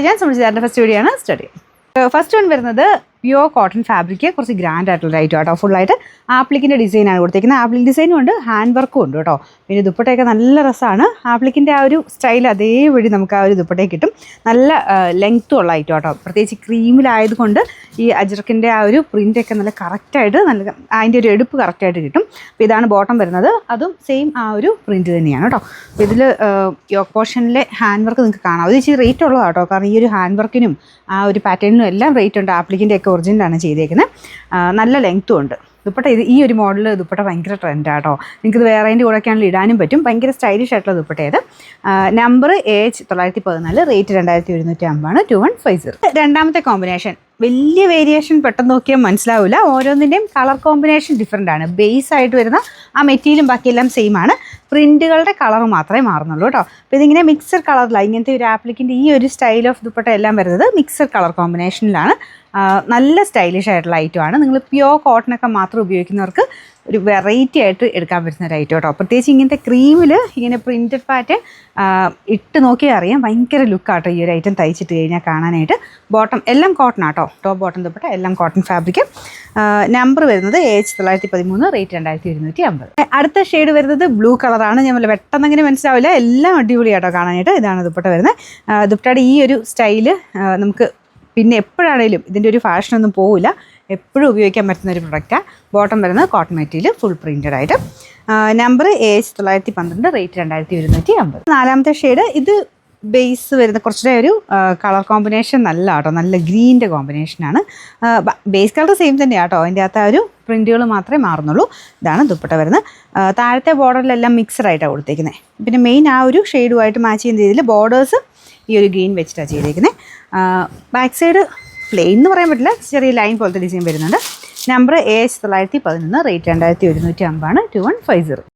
ഞാൻ സംബന്ധിച്ചാറിൻ്റെ first video ആണ് study. First one വരുന്നത് പ്യുവർ കോട്ടൺ ഫാബ്രിക്, കുറച്ച് ഗ്രാൻഡ് ആയിട്ടുള്ള ഐറ്റം കേട്ടോ. ഫുള്ളായിട്ട് ആപ്ലിക്കിൻ്റെ ഡിസൈനാണ് കൊടുത്തേക്കുന്നത്. ആപ്ലിക് ഡിസൈനും ഉണ്ട്, ഹാൻഡ് വർക്കും ഉണ്ട് കേട്ടോ. പിന്നെ ദുപ്പട്ടയൊക്കെ നല്ല രസമാണ്. ആപ്ലിക്കിൻ്റെ ആ ഒരു സ്റ്റൈൽ അതേപടി നമുക്ക് ആ ഒരു ദുപ്പട്ടയെ കിട്ടും. നല്ല ലെങ്ത്തും ഉള്ള ഐറ്റം കേട്ടോ. പ്രത്യേകിച്ച് ക്രീമിലായതുകൊണ്ട് ഈ അജ്രക്കിൻ്റെ ആ ഒരു പ്രിൻ്റൊക്കെ നല്ല കറക്റ്റായിട്ട് നല്ല അതിൻ്റെ ഒരു എടുപ്പ് കറക്റ്റായിട്ട് കിട്ടും. അപ്പോൾ ഇതാണ് ബോട്ടം വരുന്നത്. അതും സെയിം ആ ഒരു പ്രിൻറ്റ് തന്നെയാണ് കേട്ടോ. അപ്പോൾ ഇതിൽ യോക്ക് പോർഷനിലെ ഹാൻഡ് വർക്ക് നിങ്ങൾക്ക് കാണാം. അത് ഇച്ചിരി റേറ്റ് ഉള്ളതാണ് കേട്ടോ. കാരണം ഈ ഒരു ഹാൻഡ് വർക്കിനും ആ ഒരു പാറ്റേണിനും എല്ലാം റേറ്റ് ഉണ്ട്. ആപ്ലിക്കിൻ്റെ ഒക്കെ ഒറിജിനലാണ് ചെയ്തേക്കുന്നത്. നല്ല ലെങ്ത്തും ഉണ്ട് ദുപ്പട്ട. ഈ ഒരു മോഡൽ ദുപ്പട്ട ഭയങ്കര ട്രെൻഡാട്ടോ. നിങ്ങൾക്കിത് വേറേൻ്റെ കൂടെയൊക്കെയാണെങ്കിൽ ഇടാനും പറ്റും. ഭയങ്കര സ്റ്റൈലിഷ് ആയിട്ടുള്ള ദുപ്പട്ടയത്. Number AH914, rate 2750, 2150. രണ്ടാമത്തെ കോമ്പിനേഷൻ വലിയ വേരിയേഷൻ പെട്ടെന്ന് നോക്കിയാൽ മനസ്സിലാവില്ല. ഓരോന്നിൻ്റെയും കളർ കോമ്പിനേഷൻ ഡിഫറെൻ്റ് ആണ്. ബേസ് ആയിട്ട് വരുന്ന ആ മെറ്റീരിയലും ബാക്കിയെല്ലാം സെയിം ആണ്. പ്രിൻറ്റുകളുടെ കളർ മാത്രമേ മാറുന്നുള്ളൂ കേട്ടോ. അപ്പോൾ ഇതിങ്ങനെ മിക്സഡ് കളറിലാണ് ഇങ്ങനത്തെ ഒരു ആപ്ലിക്കിൻ്റെ ഈ ഒരു സ്റ്റൈൽ ഓഫ് ദുപ്പട്ട എല്ലാം വരുന്നത് മിക്സഡ് കളർ കോമ്പിനേഷനിലാണ്. നല്ല സ്റ്റൈലിഷ് ആയിട്ടുള്ള ഐറ്റമാണ്. നിങ്ങൾ പ്യുവർ കോട്ടണൊക്കെ മാത്രം ഉപയോഗിക്കുന്നവർക്ക് ഒരു വെറൈറ്റി ആയിട്ട് എടുക്കാൻ പറ്റുന്ന ഒരു ഐറ്റം കേട്ടോ. പ്രത്യേകിച്ച് ഇങ്ങനത്തെ ക്രീമിൽ ഇങ്ങനെ പ്രിൻറ്റഡ് പാറ്റേൺ ഇട്ട് നോക്കിയാൽ അറിയാം. ഭയങ്കര ലുക്കാട്ടോ ഈ ഒരു ഐറ്റം തയ്ച്ചിട്ട് കഴിഞ്ഞാൽ കാണാനായിട്ട്. ബോട്ടം എല്ലാം കോട്ടൺ ആട്ടോ. ടോപ്പ് ബോട്ടം ദുപ്പട്ട എല്ലാം കോട്ടൺ ഫാബ്രിക്. നമ്പർ വരുന്നത് AH913, റേറ്റ് 2250. അടുത്ത ഷെയ്ഡ് വരുന്നത് ബ്ലൂ കളറാണ്. ഞാൻ പെട്ടെന്ന് അങ്ങനെ മനസ്സിലാവില്ല. എല്ലാം അടിപൊളിയാട്ടോ കാണാനായിട്ട്. ഇതാണ് ദുപ്പട്ട വരുന്നത്. ദുപ്പട്ടയുടെ ഈ ഒരു സ്റ്റൈല് നമുക്ക് പിന്നെ എപ്പോഴാണേലും ഇതിൻ്റെ ഒരു ഫാഷനൊന്നും പോവില്ല. എപ്പോഴും ഉപയോഗിക്കാൻ പറ്റുന്ന ഒരു പ്രൊഡക്റ്റാണ്. ബോട്ടം വരുന്നത് കോട്ടൺ മെറ്റീരിയൽ ഫുൾ പ്രിൻറ്റഡ് ആയിട്ട്. Number AH912, rate 2250. നാലാമത്തെ ഷെയ്ഡ് ഇത് ബേസ് വരുന്ന കുറച്ചുകൂടെ ഒരു കളർ കോമ്പിനേഷൻ നല്ല കേട്ടോ. നല്ല ഗ്രീൻ്റെ കോമ്പിനേഷനാണ്. ബേസ് കളർ സെയിം തന്നെയാണ് കേട്ടോ. അതിൻ്റെ അകത്ത് ആ ഒരു പ്രിൻറ്റുകൾ മാത്രമേ മാറുന്നുള്ളൂ. ഇതാണ് ദുപ്പട്ട വരുന്നത്. താഴത്തെ ബോർഡറിലെല്ലാം മിക്സഡ് ആയിട്ടാണ് കൊടുത്തേക്കുന്നത്. പിന്നെ മെയിൻ ആ ഒരു ഷെയ്ഡുമായിട്ട് മാച്ച് ചെയ്യുന്ന രീതിയിൽ ബോർഡേഴ്സ് ഈ ഒരു ഗ്രീൻ വെച്ചിട്ടാണ് ചെയ്തേക്കുന്നത്. ബാക്ക് സൈഡ് പ്ലെയിൻ എന്ന് പറയാൻ പറ്റില്ല, ചെറിയ ലൈൻ പോലത്തെ ഡിസൈൻ വരുന്നുണ്ട്. Number AH911, rate 2150, 2150.